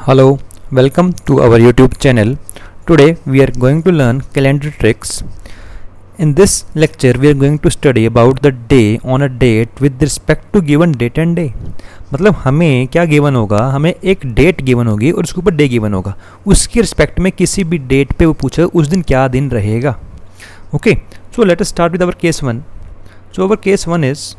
Hello, welcome to our YouTube channel. Today we are going to learn calendar tricks. In this lecture we are going to study about the day on a date with respect to given date and day. मतलब हमें क्या given होगा, हमें एक date given होगी और उसके ऊपर डे गिवन होगा, उसके रिस्पेक्ट में किसी भी डेट पे वो पूछेगा उस दिन क्या दिन रहेगा. Okay, so let us start with our case one. So our case one is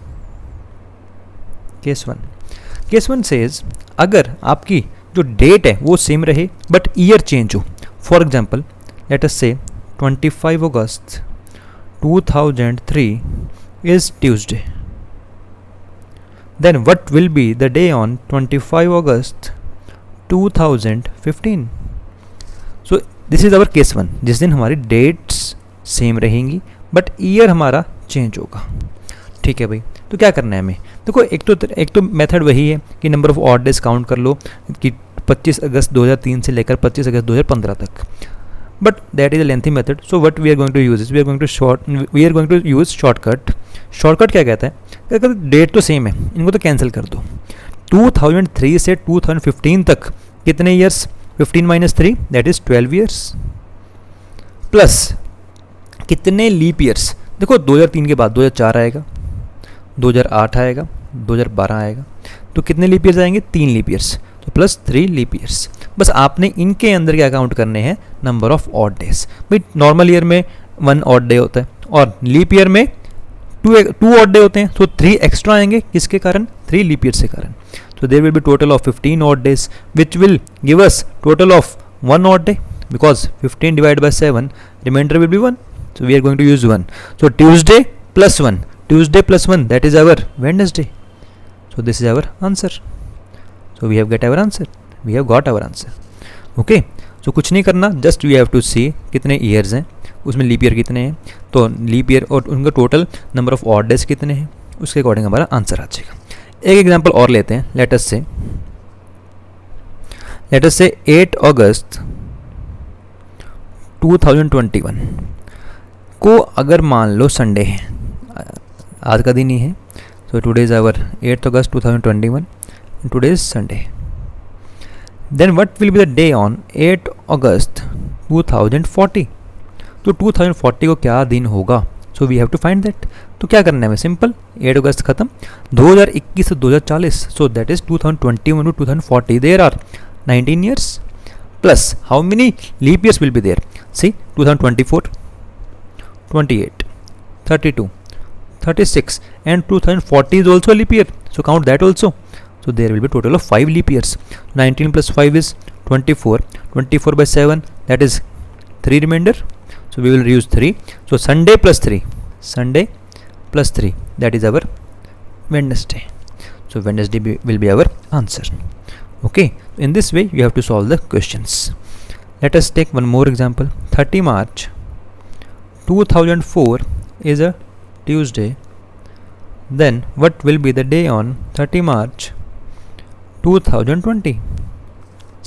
case one says अगर आपकी जो डेट है वो सेम रहे बट ईयर चेंज हो. For example let us say 25 August 2003 is Tuesday. Then what will be the day on 25 August 2015? So this is our case one, जिस दिन हमारी डेट्स सेम रहेंगी बट ईयर हमारा change होगा. ठीक है भाई, तो क्या करना है हमें? देखो एक तो मेथड वही है कि number of odd days count कर लो कि 25 अगस्त 2003 से लेकर 25 अगस्त 2015 तक. But that is a lengthy method. So what we are going to use is we are going to use shortcut. Shortcut क्या कहता है? अगर डेट तो सेम है, इनको तो कैंसिल कर दो. 2003 से 2015 तक कितने years? 15 minus 3 that is 12 years. Plus कितने लीप ईयर्स? देखो 2003 के बाद 2004 आएगा, 2008 आएगा, 2012 आएगा, तो कितने लीप ईयर्स आएंगे? 3 लीप ईयर्स. तो प्लस 3 लीप ईयर्स. बस आपने इनके अंदर क्या काउंट करने हैं? Number of odd days. भाई नॉर्मल ईयर में 1 ऑड डे होता है और लीप ईयर में 2 ऑड डे होते हैं, तो 3 एक्स्ट्रा आएंगे. किसके कारण? 3 लीप ईयर से कारण. तो there will be total of 15 odd days which will give us total of 1 odd day because 15 divide by 7 remainder will be 1. So we are going to use 1. So Tuesday plus 1 that is our Wednesday. So this is our answer. So we have got our answer. Okay, so कुछ नहीं करना, just we have to see कितने years हैं, उसमें leap year कितने हैं, तो leap year और उनका total number of odd days कितने हैं, उसके अकॉर्डिंग हमारा आंसर आ जाएगा. एक एग्जांपल और लेते हैं. लेट अस से 8 अगस्त 2021 को अगर मान लो संडे है, आज का दिन ही है. So today is our 8 August 2021 and today is Sunday. Then what will be the day on 8 August 2040? तो 2040 को क्या दिन होगा? So we have to find that. तो क्या करना है हमें? सिंपल, 8 अगस्त खत्म, 2021 से 2040, so that is 2021 to 2040. There are 19 years. Plus how many leap years will be there? See 2024, 28, 32, 36 and 2040 is also a leap year. So count that also. So there will be total of 5 leap years. 19 plus 5 is 24. 24 by 7 that is 3 remainder. So we will use 3. So Sunday plus 3 that is our Wednesday. So Wednesday will be our answer. Okay. In this way you have to solve the questions. Let us take one more example. 30 March 2004 is a Tuesday. Then what will be the day on 30 March 2020?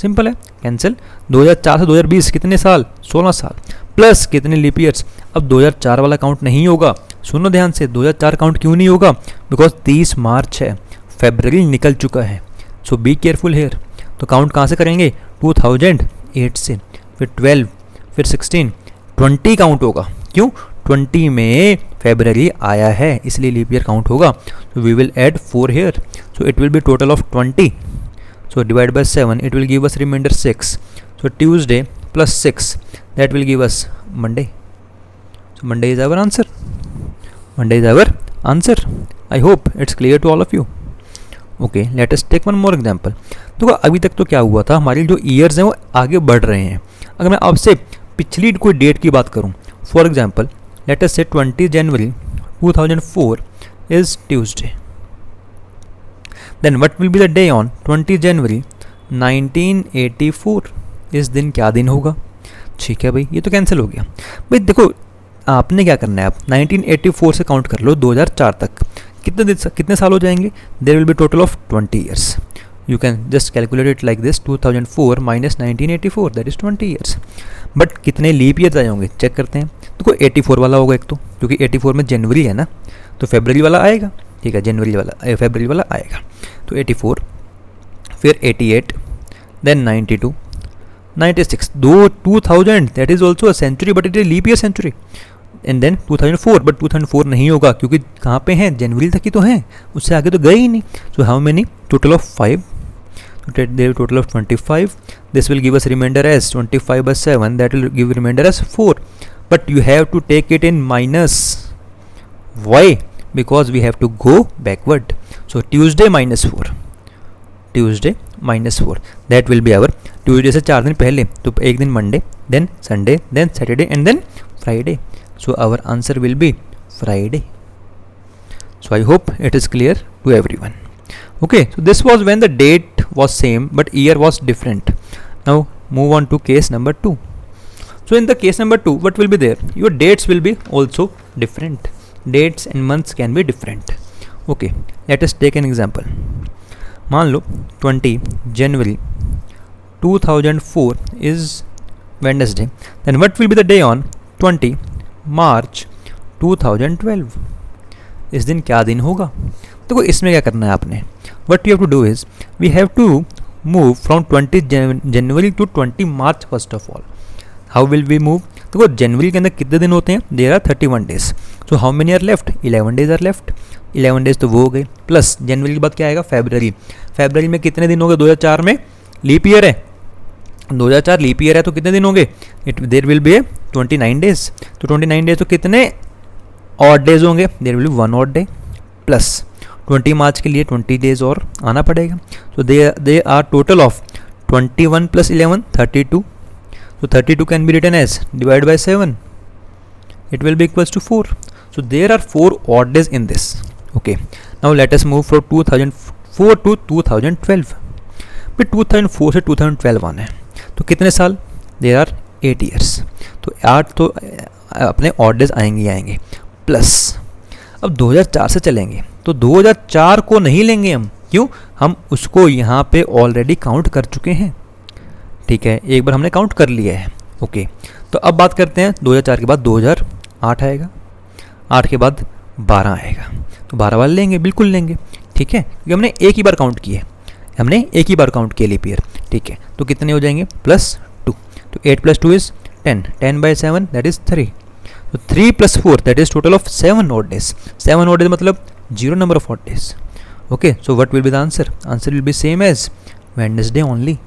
Simple है, cancel. 2004 से 2020 कितने साल? 16 साल. Plus कितने leap years? अब 2004 वाला count नहीं होगा. सुनो ध्यान से, 2004 काउंट क्यों नहीं होगा? बिकॉज 30 मार्च है, फेब्रवरी निकल चुका है. सो बी केयरफुल हेयर. तो काउंट कहाँ से करेंगे? 2008 से, फिर 12, फिर 16, 20 काउंट होगा. क्यों? 20 में फेब्रवरी आया है इसलिए लीप ईयर काउंट होगा. So we will add 4 here. So it will be total of 20. So divide by 7 it will give us remainder 6. So Tuesday plus 6 that will give us Monday. So Monday is our answer. I hope it's clear to all of you. Okay, let us take one more example. तो अभी तक तो क्या हुआ था, हमारी जो years हैं वो आगे बढ़ रहे हैं. अगर मैं आपसे पिछली कोई डेट की बात करूं, फॉर एग्जाम्पल लेट अस से 20 जनवरी 2004 is Tuesday. Then what will be the day on 20 जनवरी 1984? इस दिन क्या दिन होगा? ठीक है भाई, ये तो कैंसिल हो गया. भाई देखो आपने क्या करना है, आप 1984 से काउंट कर लो 2004 तक. कितने साल हो जाएंगे? There will be total of 20 years. You can just calculate it like this, 2004 minus 1984 that is 20 years. But कितने लीप ईयर्स आए होंगे चेक करते हैं. देखो 84 वाला होगा एक तो, क्योंकि 84 में जनवरी है ना, तो फेब्रवरी वाला आएगा. ठीक है, जनवरी वाला फेब्रवरी वाला आएगा. तो 84, फिर 88, then 92, 96, though 2000 that is also a century but it is a leap year century, and then 2004, but 2004 नहीं होगा क्योंकि कहाँ पे हैं, जनवरी तक ही तो हैं, उससे आगे तो गए ही नहीं. So how many? Total of 5. So there total of 25. This will give us remainder as 25 by 7. That will give remainder as 4. But you have to take it in minus. Why? Because we have to go backward. So Tuesday minus 4. Tuesday minus 4. That will be our Tuesday से 4 दिन पहले, तो एक दिन Monday, then Sunday, then Saturday and then Friday. So our answer will be Friday. So I hope it is clear to everyone. Okay, so this was when the date was same but year was different. Now move on to case number 2. So in the case number 2, what will be there? Your dates will be also different. Dates and months can be different. Okay, let us take an example. मान लो 20 January 2004 is Wednesday. Then what will be the day on 20 March 2012? इस दिन क्या दिन होगा? देखो इसमें क्या करना है आपने. What you have to do is we have to move from 20 January to 20 March first of all. How will we move? देखो जनवरी के अंदर कितने दिन होते हैं? There are 31 days. So how many are left? 11 days are left. 11 days तो वो हो गए, प्लस जनवरी के बाद क्या आएगा? फरवरी. फरवरी में कितने दिन हो गए? 2004 में लीप ईयर है, 2004 लीप ईयर है तो कितने दिन होंगे? There will be 29 days. तो 29 डेज तो कितने ऑड डेज होंगे? There will be 1 odd day, plus 20 March के लिए 20 डेज और आना पड़ेगा. तो they are total of 21 plus 11 32. So 32 can be written as divided by 7. It will be equals to 4. So there are 4 odd days in this. Okay. Now let us move from 2004 to 2012. फिर 2004 से 2012 आना है तो कितने साल? There are 8 years. तो 8 तो अपने odd days आएंगे ही आएंगे, प्लस अब 2004 से चलेंगे तो 2004 को नहीं लेंगे हम. क्यों? हम उसको यहाँ पे ऑलरेडी काउंट कर चुके हैं. ठीक है, एक बार हमने काउंट कर लिया है. ओके, तो अब बात करते हैं 2004 के बाद 2008 आएगा, 8 के बाद 12 आएगा, तो 12 वाले लेंगे, बिल्कुल लेंगे. ठीक है, क्योंकि हमने एक ही बार काउंट किए, हमने एक ही बार काउंट किया लीप ईयर. ठीक है, तो कितने हो जाएंगे? +2. तो 8 + 2 इज 10. 10 by 7 that is 3. तो 3 + 4 that is total of 7 odd days. 7 odd days मतलब 0 number of odd days. Okay, so what will be the answer? Answer will be same as Wednesday only.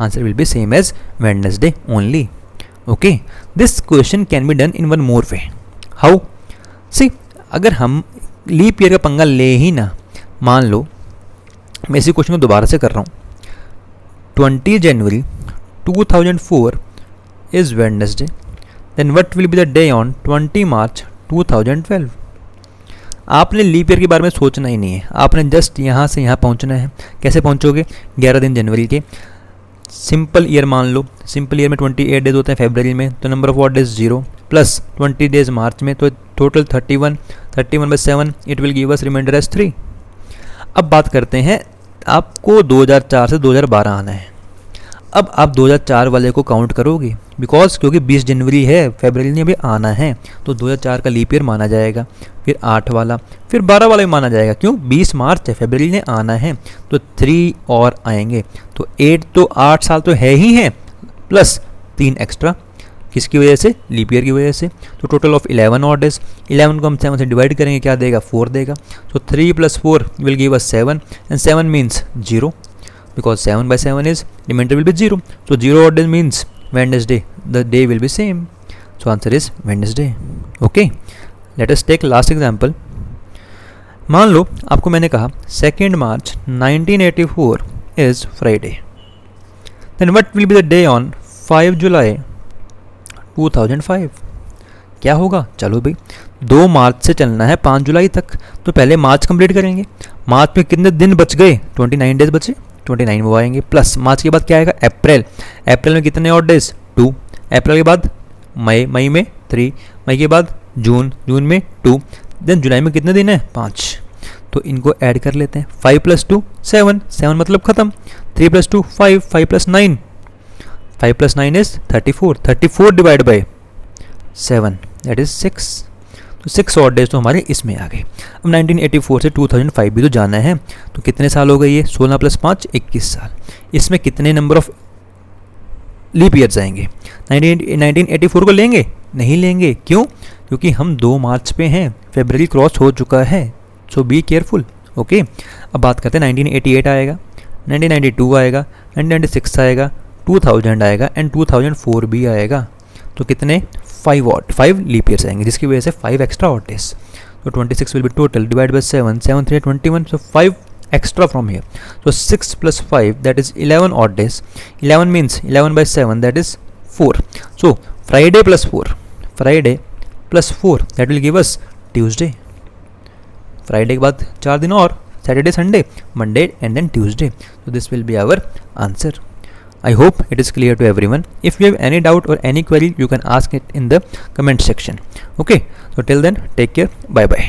Answer will be same as Wednesday only. Okay, this question can be done in one more way. How? See, अगर हम leap year का पंगा ले ही ना, मान लो मैं इसी question को दोबारा से कर रहा हूँ. 20 January 2004 is Wednesday. Then what will be the day on 20 March 2012? आपने लीप ईयर के बारे में सोचना ही नहीं है, आपने जस्ट यहाँ से यहाँ पहुँचना है. कैसे पहुँचोगे? 11 दिन जनवरी के. सिंपल ईयर मान लो, सिंपल ईयर में 28 डेज होते हैं फरवरी में, तो number of odd days 0, plus 20 days March में, तो total 31. 31 by 7 it will give us reminder as 3. अब बात करते हैं, आपको 2004 से 2012 आना है. अब आप 2004 वाले को काउंट करोगे, बिकॉज क्योंकि 20 जनवरी है, फरवरी में अभी आना है, तो 2004 का लीप ईयर माना जाएगा. फिर 8 वाला, फिर 12 वाला भी माना जाएगा. क्यों? 20 मार्च है, फरवरी में आना है, तो 3 और आएंगे. तो 8 तो 8 साल तो है ही है, प्लस 3 एक्स्ट्रा. किसकी वजह से? लीप ईयर की वजह से. तो टोटल ऑफ 11 ऑड डेज. 11 को हम 7 से डिवाइड करेंगे, क्या देगा? 4 देगा. तो 3 + 4 will give us 7, and 7 means 0. Because 7 by 7 is remainder will be 0. So 0 odd days means Wednesday. The day will be same. So answer is Wednesday. Okay. Let us take last example. मान लो आपको मैंने कहा 2 March 1984 is Friday. Then what will be the day on 5 July 2005? क्या होगा? चलो भाई 2 मार्च से चलना है 5 जुलाई तक, तो पहले मार्च कंप्लीट करेंगे. मार्च में कितने दिन बच गए? 29 डेज बचे, 29 वो आएंगे, प्लस मार्च के बाद क्या आएगा? अप्रैल. अप्रैल में कितने ऑड डेज? 2. अप्रैल के बाद मई, मई में 3, मई के बाद जून, जून में 2. देन जुलाई में कितने दिन है? 5. तो इनको ऐड कर लेते हैं. 5 + 2 7, 7 मतलब ख़त्म. 3 + 2 5, 5 + 9, 5 + 9 is 34. 34 divide by 7 that is 6. तो 6 ऑड डेज तो हमारे इसमें आ गए। अब 1984 से 2005 भी तो जाना है, तो कितने साल हो गए ये, 16 + 5 21 साल। इसमें कितने नंबर ऑफ लीप ईयर्स आएंगे? 1984 को लेंगे? नहीं लेंगे। क्यों? क्योंकि हम 2 मार्च पे हैं, फरवरी क्रॉस हो चुका है। सो बी केयरफुल। ओके, अब बात करते हैं 1988 आएगा, 1992 आएगा, 1996 आएगा, 2000 आएगा एंड 2004 भी आएगा। तो कितने? 5 लीप ईयर्स आएंगे, जिसकी वजह से 5 एक्स्ट्रा ऑड डेज। तो 26 will be total, divide by 7, 7 3 21, so 5 extra from here. So 6 + 5, that is 11 odd days. 11 means 11 by 7, that is 4. So Friday + 4, Friday + 4, that will give us Tuesday. Friday के बाद 4 दिन और, Saturday, Sunday, Monday and then Tuesday. So this will be our answer. I hope it is clear to everyone. If you have any doubt or any query, you can ask it in the comment section. Okay, so till then, take care. Bye bye.